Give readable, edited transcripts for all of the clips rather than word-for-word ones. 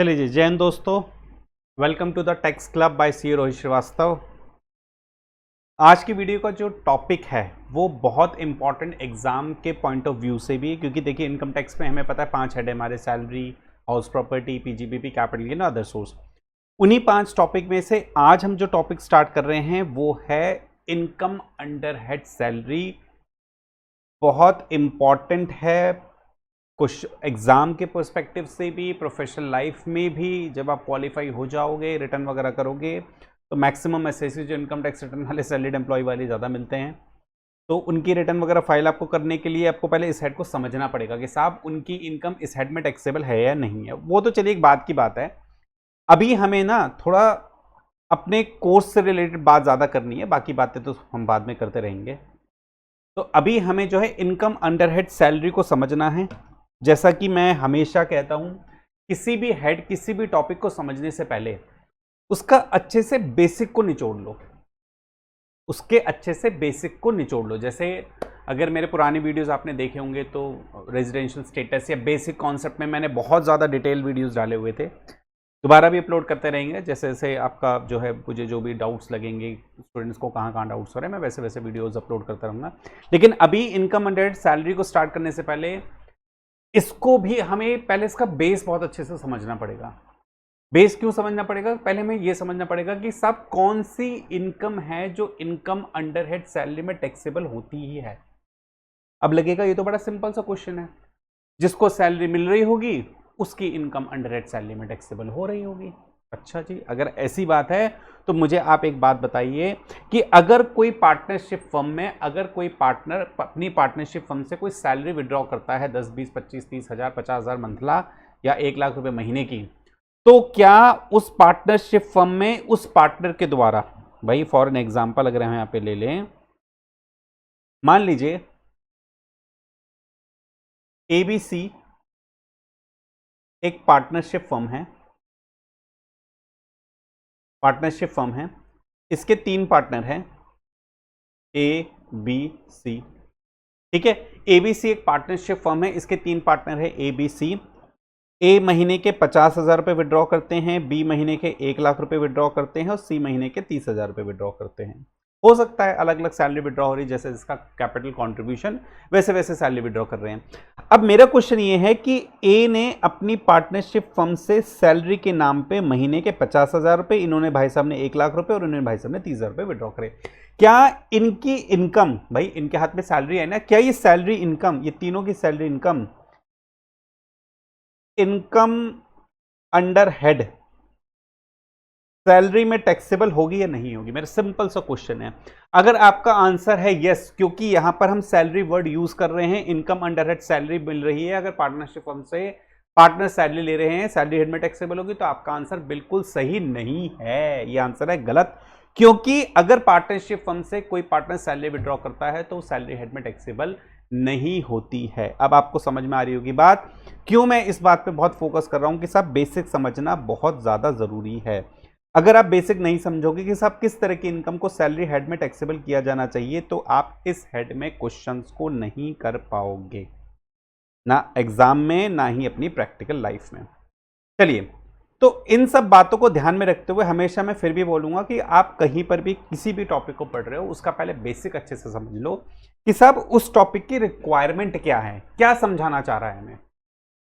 चलिए जी, जय हिंद दोस्तों। Welcome to the tax club by C Rohit Shrivastava. आज की वीडियो का जो टॉपिक है वो बहुत इंपॉर्टेंट एग्जाम के पॉइंट ऑफ व्यू से भी है, क्योंकि देखिए इनकम टैक्स में हमें पता है 5 हेड है हमारे: salary, house property, PGBP, capital gain, other source. उन्हीं 5 टॉपिक में से आज हम जो टॉपिक स्टार्ट कर रहे हैं वो है इनकम अंडर हेड सैलरी। बहुत इंपॉर्टेंट है, कुछ एग्जाम के पर्सपेक्टिव से भी, प्रोफेशनल लाइफ में भी। जब आप क्वालिफाई हो जाओगे, रिटर्न वगैरह करोगे, तो मैक्सिमम एसएससी जो इनकम टैक्स रिटर्न वाले सैलरीड एम्प्लॉय वाले ज़्यादा मिलते हैं, तो उनकी रिटर्न वगैरह फाइल आपको करने के लिए आपको पहले इस हेड को समझना पड़ेगा कि साहब उनकी इनकम इस हेड में टैक्सेबल है या नहीं है। वो तो चलिए एक बात की बात है। अभी हमें ना थोड़ा अपने कोर्स से रिलेटेड बात ज़्यादा करनी है, बाकी बातें तो हम बाद में करते रहेंगे। तो अभी हमें जो है इनकम अंडर हेड सैलरी को समझना है। जैसा कि मैं हमेशा कहता हूं, किसी भी हेड, किसी भी टॉपिक को समझने से पहले उसका अच्छे से बेसिक को निचोड़ लो, उसके अच्छे से बेसिक को निचोड़ लो। जैसे अगर मेरे पुराने वीडियोस आपने देखे होंगे तो रेजिडेंशियल स्टेटस या बेसिक कॉन्सेप्ट में मैंने बहुत ज़्यादा डिटेल वीडियोस डाले हुए थे, दोबारा भी अपलोड करते रहेंगे। जैसे जैसे आपका जो है, मुझे जो भी डाउट्स लगेंगे, स्टूडेंट्स को कहाँ कहाँ डाउट्स हो रहे हैं, मैं वैसे वैसे वीडियोस अपलोड करता रहूँगा। लेकिन अभी इनकम अंडर हेड सैलरी को स्टार्ट करने से पहले इसको भी हमें पहले इसका बेस बहुत अच्छे से समझना पड़ेगा। बेस क्यों समझना पड़ेगा? पहले हमें यह समझना पड़ेगा कि सब कौन सी इनकम है जो इनकम अंडर हेड सैलरी में टैक्सेबल होती ही है। अब लगेगा ये तो बड़ा सिंपल सा क्वेश्चन है, जिसको सैलरी मिल रही होगी उसकी इनकम अंडर हेड सैलरी में टैक्सेबल हो रही होगी। अच्छा जी, अगर ऐसी बात है तो मुझे आप एक बात बताइए कि अगर कोई पार्टनरशिप फर्म में, अगर कोई पार्टनर अपनी पार्टनरशिप फर्म से कोई सैलरी विड्रॉ करता है 10, 20, 25, 30 हज़ार, 50 हज़ार मंथला या 1 लाख रुपए महीने की, तो क्या उस पार्टनरशिप फर्म में उस पार्टनर के द्वारा, भाई फॉर एन एग्जाम्पल अगर हम यहां पे ले लें, मान लीजिए एबीसी एक पार्टनरशिप फर्म है, पार्टनरशिप फर्म है, इसके 3 पार्टनर हैं, ए बी सी। ठीक है, एबीसी एक पार्टनरशिप फर्म है, इसके 3 पार्टनर है ए बी सी। ए महीने के 50 हज़ार रुपये विड्रॉ करते हैं, बी महीने के 1 लाख रुपए विड्रॉ करते हैं और सी महीने के 30 हज़ार रुपये विड्रॉ करते हैं। हो सकता है अलग अलग सैलरी विड्रॉ हो रही है, जैसे जिसका कैपिटल कंट्रीब्यूशन, वैसे वैसे सैलरी विड्रॉ कर रहे हैं। अब मेरा क्वेश्चन ये है कि ए ने अपनी पार्टनरशिप फर्म से सैलरी के नाम पे महीने के 50 हज़ार रुपये, इन्होंने भाई साहब ने 1 लाख रुपए और इन्होंने भाई साहब ने 30 हज़ार रुपये विड्रॉ करे। क्या इनकी इनकम, भाई इनके हाथ में सैलरी है ना, क्या ये सैलरी इनकम, ये तीनों की salary income income under head salary में टैक्सेबल होगी या नहीं होगी? मेरा सिंपल सा क्वेश्चन है। अगर आपका आंसर है यस, क्योंकि यहां पर हम सैलरी वर्ड यूज कर रहे हैं, इनकम अंडर हेड सैलरी मिल रही है, अगर पार्टनरशिप फर्म से पार्टनर सैलरी ले रहे हैं, सैलरी हेड में टैक्सेबल होगी, तो आपका आंसर बिल्कुल सही नहीं है, ये आंसर है गलत। क्योंकि अगर पार्टनरशिप फर्म से कोई पार्टनर सैलरी विड्रॉ करता है तो सैलरी हेड में टैक्सेबल नहीं होती है। अब आपको समझ में आ रही होगी बात, क्यों मैं इस बात पे बहुत फोकस कर रहा हूं कि साहब बेसिक समझना बहुत ज्यादा जरूरी है। अगर आप बेसिक नहीं समझोगे कि साहब किस तरह की इनकम को सैलरी हेड में टैक्सेबल किया जाना चाहिए, तो आप इस हेड में क्वेश्चंस को नहीं कर पाओगे, ना एग्जाम में, ना ही अपनी प्रैक्टिकल लाइफ में। चलिए, तो इन सब बातों को ध्यान में रखते हुए हमेशा मैं फिर भी बोलूंगा कि आप कहीं पर भी किसी भी टॉपिक को पढ़ रहे हो, उसका पहले बेसिक अच्छे से समझ लो कि साहब उस टॉपिक की रिक्वायरमेंट क्या है, क्या समझाना चाह रहा है हमें।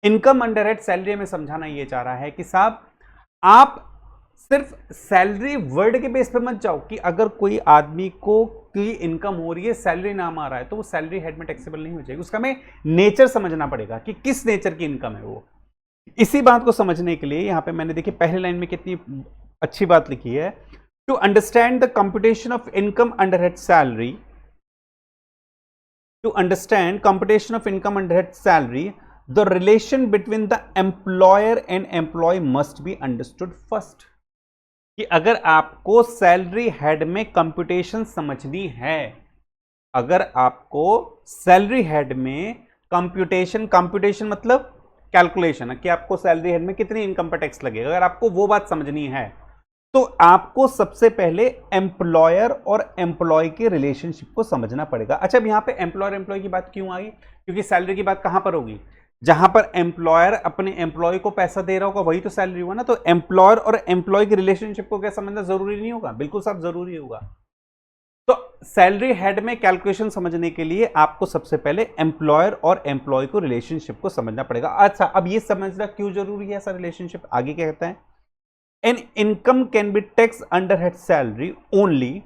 इनकम अंडर हेड सैलरी में समझाना यह चाह रहा है कि साहब आप सिर्फ सैलरी वर्ड के बेस पे मत जाओ कि अगर कोई आदमी को की इनकम हो रही है, सैलरी नाम आ रहा है, तो वो सैलरी हेड में टैक्सेबल नहीं हो जाएगी। उसका हमें नेचर समझना पड़ेगा कि किस नेचर की इनकम है वो। इसी बात को समझने के लिए यहां पे मैंने देखिए पहले लाइन में कितनी अच्छी बात लिखी है, to understand the computation of income under head salary, to understand computation of income under head salary, the relation between the employer and employee must be understood first. कि अगर आपको सैलरी हेड में कंप्यूटेशन समझनी है, अगर आपको salary head में computation मतलब कैलकुलेशन है कि आपको सैलरी हेड में कितनी इनकम पर टैक्स लगेगा, अगर आपको वो बात समझनी है तो आपको सबसे पहले एम्प्लॉयर और एम्प्लॉय के रिलेशनशिप को समझना पड़ेगा। अच्छा, अब यहां पे एम्प्लॉयर एम्प्लॉय की बात क्यों आई? क्योंकि सैलरी की बात कहां पर होगी? जहां पर एम्प्लॉयर अपने एम्प्लॉय को पैसा दे रहा होगा वही तो सैलरी हुआ ना। तो एम्प्लॉयर और एम्प्लॉय की रिलेशनशिप को क्या समझना जरूरी नहीं होगा? बिल्कुल सब जरूरी होगा। तो सैलरी हेड में कैलकुलेशन समझने के लिए आपको सबसे पहले एम्प्लॉयर और एम्प्लॉय को रिलेशनशिप को समझना पड़ेगा। अच्छा, अब ये समझना क्यों जरूरी है ऐसा रिलेशनशिप? आगे क्या कहता है, an income can be tax under head salary only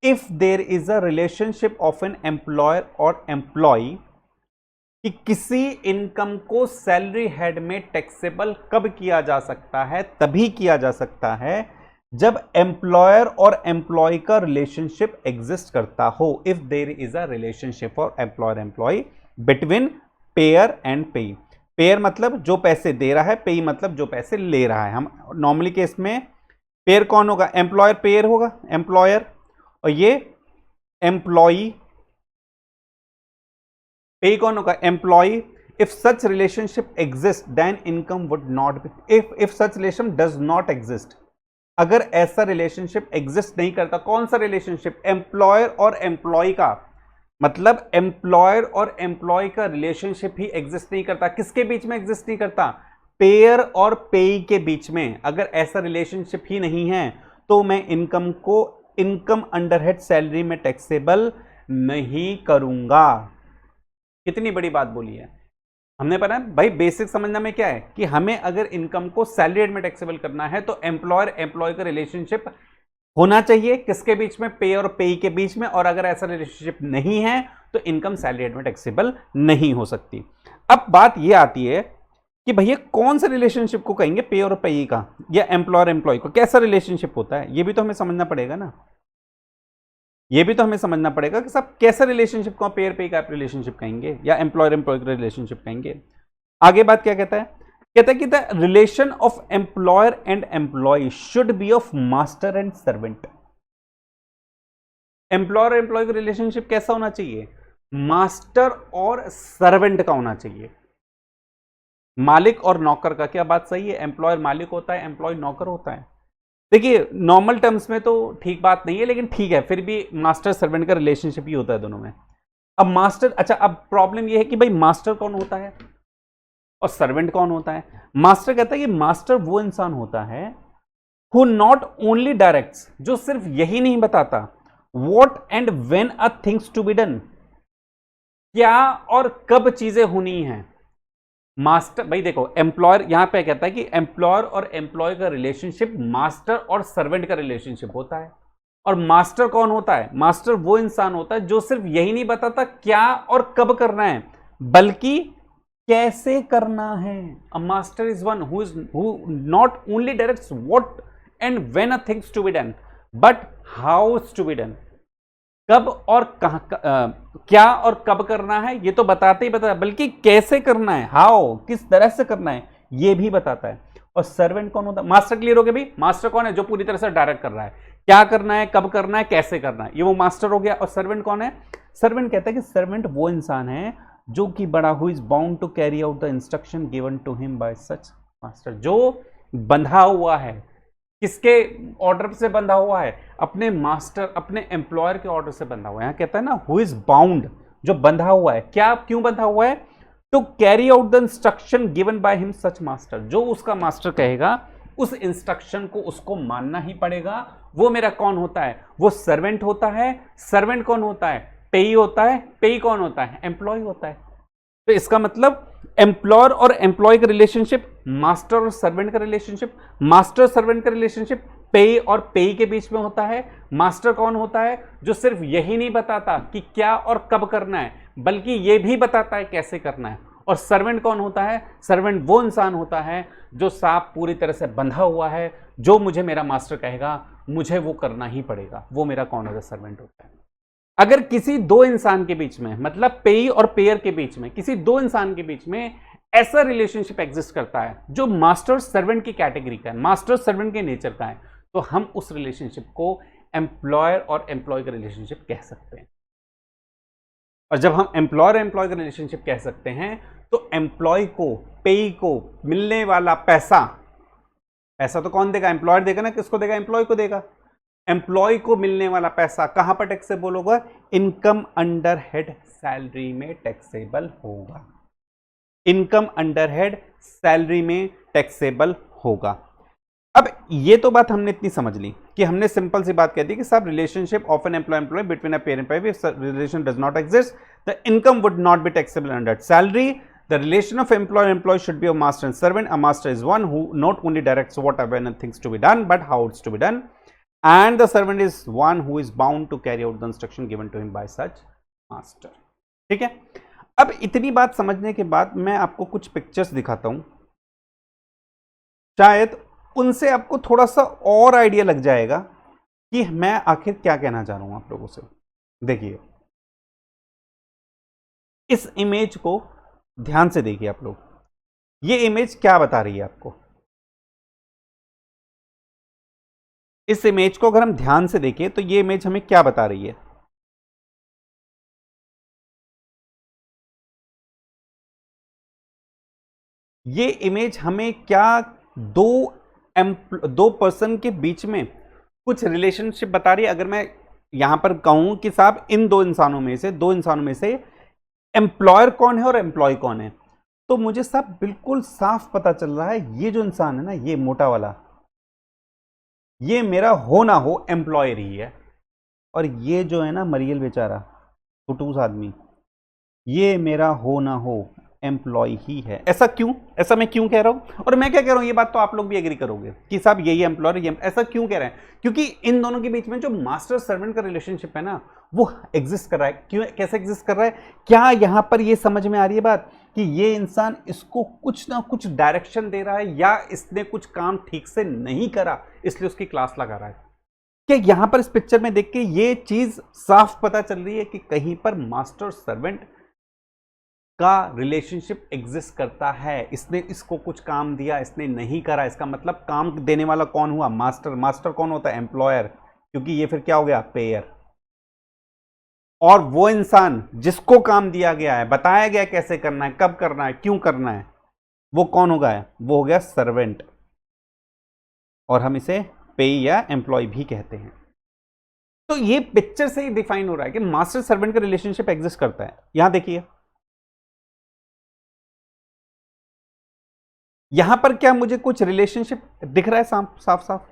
if there is a relationship of an employer और एम्प्लॉय, कि किसी इनकम को सैलरी हेड में टैक्सेबल कब किया जा सकता है? तभी किया जा सकता है जब एम्प्लॉयर और एम्प्लॉय का रिलेशनशिप एग्जिस्ट करता हो। If there is a relationship for employer employee between payer and payee. Payer मतलब जो पैसे दे रहा है, पेई मतलब जो पैसे ले रहा है। हम नॉर्मली केस में पेयर कौन होगा? एम्प्लॉयर पेयर होगा, एम्प्लॉयर, और ये एम्प्लॉई पे कौन होगा? Employee. If such relationship exist then income would not be, if such relation does not exist, अगर ऐसा रिलेशनशिप एग्जिस्ट नहीं करता। कौन सा रिलेशनशिप? एम्प्लॉयर और एम्प्लॉय का, मतलब एम्प्लॉयर और एम्प्लॉय का रिलेशनशिप ही एग्जिस्ट नहीं करता। किसके बीच में एग्जिस्ट नहीं करता? पेयर और पेई के बीच में। अगर ऐसा रिलेशनशिप ही नहीं है तो मैं इनकम को इनकम अंडर हेड सैलरी में टैक्सेबल नहीं करूंगा। कितनी बड़ी बात बोली है हमने। पता है भाई, बेसिक समझना में क्या है कि हमें अगर इनकम को सैलरी हेड में टैक्सेबल करना है तो एम्प्लॉयर एम्प्लॉय का रिलेशनशिप होना चाहिए किसके बीच में? पे और पेई के बीच में। और अगर ऐसा रिलेशनशिप नहीं है तो इनकम सैलरी हेड में टैक्सेबल नहीं हो सकती। अब बात यह आती है कि भैया कौन से रिलेशनशिप को कहेंगे पे और पेई का, या एम्प्लॉयर एम्प्लॉय को? कैसा रिलेशनशिप होता है यह भी तो हमें समझना पड़ेगा ना। ये भी तो हमें समझना पड़ेगा कि सब कैसा रिलेशनशिप को पेयर पे का रिलेशनशिप कहेंगे या एम्प्लॉयर एम्प्लॉय का रिलेशनशिप कहेंगे। आगे बात क्या कहता है? कहता है कि the relation of employer and employee should be of master and servant. Employer employee का रिलेशनशिप कैसा होना चाहिए? मास्टर और सर्वेंट का होना चाहिए। मालिक और नौकर का। क्या बात सही है? एम्प्लॉयर मालिक होता है, एम्प्लॉय नौकर होता है। देखिए नॉर्मल टर्म्स में तो ठीक बात नहीं है, लेकिन ठीक है, फिर भी मास्टर सर्वेंट का रिलेशनशिप ही होता है दोनों में। अब मास्टर, अच्छा अब प्रॉब्लम यह है कि भाई मास्टर कौन होता है और सर्वेंट कौन होता है? मास्टर कहता है कि मास्टर वो इंसान होता है हु नॉट ओनली डायरेक्ट्स, जो सिर्फ यही नहीं बताता what and when a things to be done, क्या और कब चीजें होनी है। मास्टर, भाई देखो एम्प्लॉयर यहां पे कहता है कि एम्प्लॉयर और एम्प्लॉय का रिलेशनशिप मास्टर और सर्वेंट का रिलेशनशिप होता है। और मास्टर कौन होता है? मास्टर वो इंसान होता है जो सिर्फ यही नहीं बताता क्या और कब करना है, बल्कि कैसे करना है। A master is one who not only directs what and when a things to be done but how it's to be done. कब और क्या और कब करना है ये तो बताते ही बताता है, बल्कि कैसे करना है, हाउ, किस तरह से करना है, ये भी बताता है। और सर्वेंट कौन होता है? मास्टर क्लियर हो गया भाई? मास्टर कौन है? जो पूरी तरह से डायरेक्ट कर रहा है, क्या करना है, कब करना है, कैसे करना है, ये वो मास्टर हो गया। और सर्वेंट कौन है? सर्वेंट कहता है कि सर्वेंट वो इंसान है जो कि बड़ा who is bound to carry out the instruction given to him by such master. जो बंधा हुआ है, किसके ऑर्डर से बंधा हुआ है? अपने मास्टर, अपने एम्प्लॉयर के ऑर्डर से बंधा हुआ है। यहां कहता है ना हु इज बाउंड, जो बंधा हुआ है। क्या, क्यों बंधा हुआ है? To carry out the instruction given by him such master. जो उसका मास्टर कहेगा उस इंस्ट्रक्शन को उसको मानना ही पड़ेगा। वो मेरा कौन होता है? वो सर्वेंट होता है। सर्वेंट कौन होता है? पेई होता है। पेई कौन होता है? एम्प्लॉय होता है। तो इसका मतलब एम्प्लॉयर और एम्प्लॉय का रिलेशनशिप, मास्टर और सर्वेंट का रिलेशनशिप, मास्टर सर्वेंट का रिलेशनशिप पेई और पेई के बीच में होता है। मास्टर कौन होता है? जो सिर्फ यही नहीं बताता कि क्या और कब करना है, बल्कि यह भी बताता है कैसे करना है। और सर्वेंट कौन होता है? सर्वेंट वो इंसान होता है जो सांप पूरी तरह से बंधा हुआ है, जो मुझे मेरा मास्टर कहेगा मुझे वो करना ही पड़ेगा। वो मेरा कौन होता है? सर्वेंट होता है। अगर किसी दो इंसान के बीच में, मतलब पेई और पेयर के बीच में, किसी दो इंसान के बीच में ऐसा रिलेशनशिप एग्जिस्ट करता है जो मास्टर सर्वेंट की कैटेगरी का है, मास्टर सर्वेंट के नेचर का है, तो हम उस रिलेशनशिप को एम्प्लॉयर और एम्प्लॉय का रिलेशनशिप कह सकते हैं। और जब हम एम्प्लॉयर एम्प्लॉय का रिलेशनशिप कह सकते हैं तो एम्प्लॉय को, पेई को मिलने वाला पैसा, पैसा तो कौन देगा? एम्प्लॉयर देगा ना। किसको देगा? एम्प्लॉय को देगा। एम्प्लॉय को मिलने वाला पैसा कहां पर टैक्सेबल होगा? इनकम अंडर हेड सैलरी में टैक्सेबल होगा। इनकम अंडर हेड सैलरी में टैक्सेबल होगा। अब ये तो बात हमने इतनी समझ ली कि हमने सिंपल सी बात कह दी कि साहब relationship of an employee between a payer and employee relation does not exist, the income would not be taxable under salary. The relation of employer-employee should be a master and servant. A master is one who not only directs whatever and things to be done, but how it's to be done. And the servant is one who is bound to carry out the instruction given to him by such master. ठीक है। अब इतनी बात समझने के बाद मैं आपको कुछ पिक्चर्स दिखाता हूं, शायद उनसे आपको थोड़ा सा और आइडिया लग जाएगा कि मैं आखिर क्या कहना चाह रहा हूं आप लोगों से। देखिए, इस इमेज को ध्यान से देखिए आप लोग, ये इमेज क्या बता रही है आपको। इस इमेज को अगर हम ध्यान से देखें तो ये इमेज हमें क्या बता रही है। ये इमेज हमें क्या दो पर्सन के बीच में कुछ रिलेशनशिप बता रही है। अगर मैं यहां पर कहूं कि साहब इन दो इंसानों में से एम्प्लॉयर कौन है और एम्प्लॉय कौन है, तो मुझे साहब बिल्कुल साफ पता चल रहा है ये जो इंसान है ना, ये मोटा वाला, ये मेरा हो ना हो एम्प्लॉयर ही है, और ये जो है ना मरियल बेचारा फुटूस आदमी, ये मेरा हो ना हो एम्प्लॉय ही है। ऐसा क्यों? ऐसा मैं क्यों कह रहा हूं और मैं क्या कह रहा हूं ये बात तो आप लोग भी एग्री करोगे कि साहब यही एम्प्लॉयर, ये ऐसा क्यों कह रहे हैं? क्योंकि इन दोनों के बीच में जो मास्टर सर्वेंट का रिलेशनशिप है ना, वो एग्जिस्ट कर रहा है। क्यों, कैसे एग्जिस्ट कर रहा है? क्या यहां पर ये समझ में आ रही है बात कि ये इंसान इसको कुछ ना कुछ डायरेक्शन दे रहा है, या इसने कुछ काम ठीक से नहीं करा इसलिए उसकी क्लास लगा रहा है? क्या यहां पर इस पिक्चर में देख के ये चीज साफ पता चल रही है कि कहीं पर मास्टर सर्वेंट का रिलेशनशिप एग्जिस्ट करता है? इसने इसको कुछ काम दिया, इसने नहीं करा, इसका मतलब काम देने वाला कौन हुआ? मास्टर। मास्टर कौन होता है? एम्प्लॉयर, क्योंकि ये फिर क्या हो गया? पेयर। और वो इंसान जिसको काम दिया गया है, बताया गया कैसे करना है, कब करना है, क्यों करना है, वो कौन हो गया? वो हो गया सर्वेंट, और हम इसे पे या एम्प्लॉय भी कहते हैं। तो ये पिक्चर से ही डिफाइन हो रहा है कि मास्टर सर्वेंट का रिलेशनशिप एग्जिस्ट करता है। यहां देखिए, यहां पर क्या मुझे कुछ रिलेशनशिप दिख रहा है साफ साफ?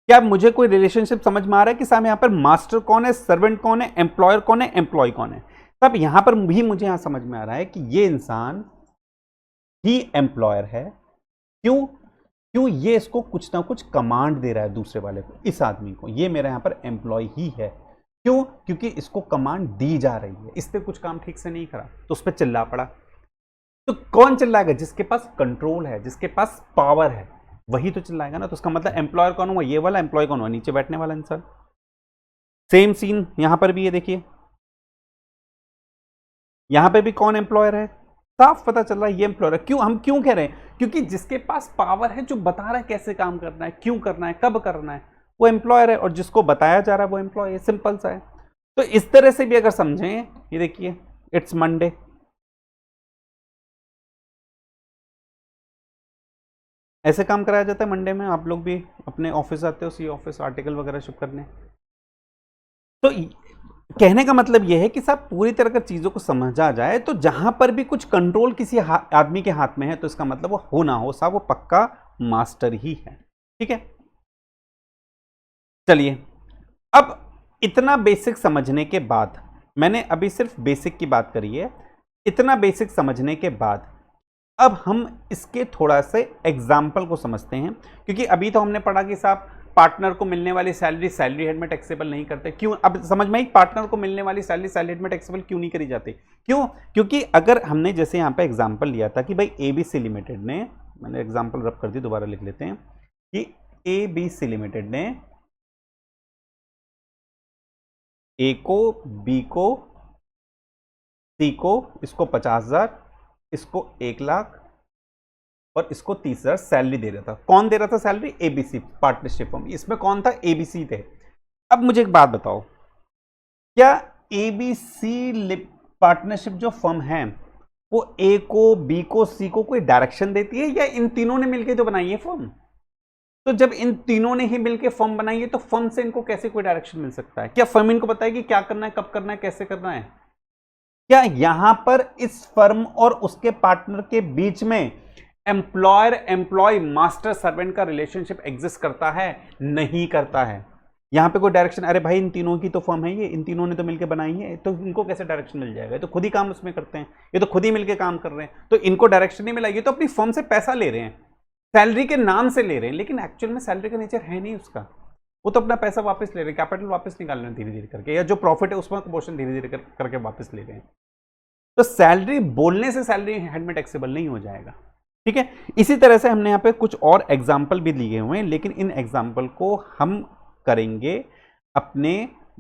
क्या मुझे कोई रिलेशनशिप समझ में आ रहा है कि साहब यहां पर मास्टर कौन है, सर्वेंट कौन है, एम्प्लॉयर कौन है, एम्प्लॉय कौन है? तब यहां पर भी मुझे यहां समझ में आ रहा है कि ये इंसान ही एम्प्लॉयर है। क्यों? क्यों? ये इसको कुछ ना कुछ कमांड दे रहा है दूसरे वाले को, इस आदमी को। ये मेरा यहां पर एम्प्लॉय ही है। क्यों? क्योंकि इसको कमांड दी जा रही है, इसने कुछ काम ठीक से नहीं करा तो उस पर चिल्ला पड़ा। तो कौन चिल्लाएगा? जिसके पास कंट्रोल है, जिसके पास पावर है, वही तो चिल्लाएगा ना। तो उसका मतलब एम्प्लॉयर कौन हुआ? ये वाला। एम्प्लॉय कौन हुआ? नीचे बैठने वाला इंसान। सेम सीन यहां पर भी है, देखिए यहां पे भी कौन एम्प्लॉयर है? साफ पता चल रहा है ये एम्प्लॉयर है। क्यों? हम क्यों कह रहे हैं? क्योंकि जिसके पास पावर है, जो बता रहा है कैसे काम करना है, क्यों करना है, कब करना है, वो एम्प्लॉयर है, और जिसको बताया जा रहा है वो एम्प्लॉय है। सिंपल सा है। तो इस तरह से भी अगर समझें, ये देखिए, इट्स मंडे, ऐसे काम कराया जाता है मंडे में। आप लोग भी अपने ऑफिस आते हो, सी ऑफिस, आर्टिकल वगैरह शिप करने। तो कहने का मतलब यह है कि साहब पूरी तरह कर चीजों को समझा जाए तो जहां पर भी कुछ कंट्रोल किसी आदमी के हाथ में है, तो इसका मतलब वो हो ना हो साहब वो पक्का मास्टर ही है। ठीक है, चलिए, अब इतना बेसिक समझने के बाद, मैंने अभी सिर्फ बेसिक की बात करी है, इतना बेसिक समझने के बाद अब हम इसके थोड़ा से एग्जाम्पल को समझते हैं। क्योंकि अभी तो हमने पढ़ा कि साहब पार्टनर को मिलने वाली सैलरी सैलरी हेड में टैक्सेबल नहीं करते। क्यों? अब समझ में आई, पार्टनर को मिलने वाली सैलरी सैलरी हेड में टैक्सेबल क्यों नहीं करी जाती? क्यों? क्योंकि अगर हमने जैसे यहाँ पे एग्जाम्पल लिया था कि भाई एबीसी लिमिटेड ने, मैंने एग्जाम्पल रब कर दी, दोबारा लिख लेते हैं कि एबीसी लिमिटेड ने ए को, बी को, सी को, इसको 50,000, इसको 1,00,000 और इसको 30,000 सैलरी दे रहा था। कौन दे रहा था सैलरी? ABC partnership firm. इसमें कौन था? एबीसी थे। अब मुझे एक बात बताओ, क्या एबीसी पार्टनरशिप जो फर्म है वो ए को, बी को, सी को कोई डायरेक्शन देती है, या इन तीनों ने मिलकर तो बनाई है फर्म? तो जब इन तीनों ने ही मिलकर फर्म बनाई है तो फर्म से इनको कैसे कोई डायरेक्शन मिल सकता है? क्या फर्म इनको बताएगी क्या करना है, कब करना है, कैसे करना है? क्या यहां पर इस फर्म और उसके पार्टनर के बीच में एम्प्लॉयर एम्प्लॉय मास्टर सर्वेंट का रिलेशनशिप एग्जिस्ट करता है? नहीं करता है। यहां पे कोई डायरेक्शन, अरे भाई इन तीनों की तो फर्म है, ये इन तीनों ने तो मिलकर बनाई है, तो इनको कैसे डायरेक्शन मिल जाएगा? ये तो खुद ही काम उसमें करते हैं, ये तो खुद ही मिलकर काम कर रहे हैं, तो इनको डायरेक्शन नहीं मिला। ये तो अपनी फर्म से पैसा ले रहे हैं, सैलरी के नाम से ले रहे हैं, लेकिन एक्चुअल में सैलरी का नेचर है नहीं उसका। वो तो अपना पैसा वापस ले रहे हैं, कैपिटल वापस निकाल रहे हैं धीरे धीरे करके, या जो प्रॉफिट है उसमें पोर्शन धीरे धीरे करके वापस ले रहे हैं। तो सैलरी बोलने से सैलरी हेड में टैक्सेबल नहीं हो जाएगा। ठीक है, इसी तरह से हमने यहां पे कुछ और एग्जाम्पल भी लिए हुए हैं, लेकिन इन एग्जाम्पल को हम करेंगे अपने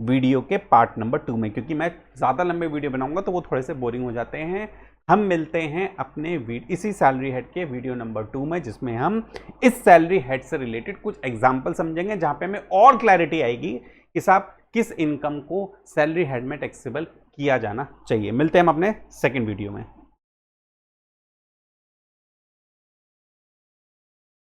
वीडियो के पार्ट नंबर 2 में, क्योंकि मैं ज़्यादा लंबे वीडियो बनाऊंगा तो वो थोड़े से बोरिंग हो जाते हैं। हम मिलते हैं अपने इसी सैलरी हेड के वीडियो नंबर 2 में, जिसमें हम इस सैलरी हेड से रिलेटेड कुछ एग्जाम्पल समझेंगे, जहां पे हमें और क्लैरिटी आएगी कि साहब किस इनकम को सैलरी हेड में टैक्सेबल किया जाना चाहिए। मिलते हैं हम अपने सेकेंड वीडियो में।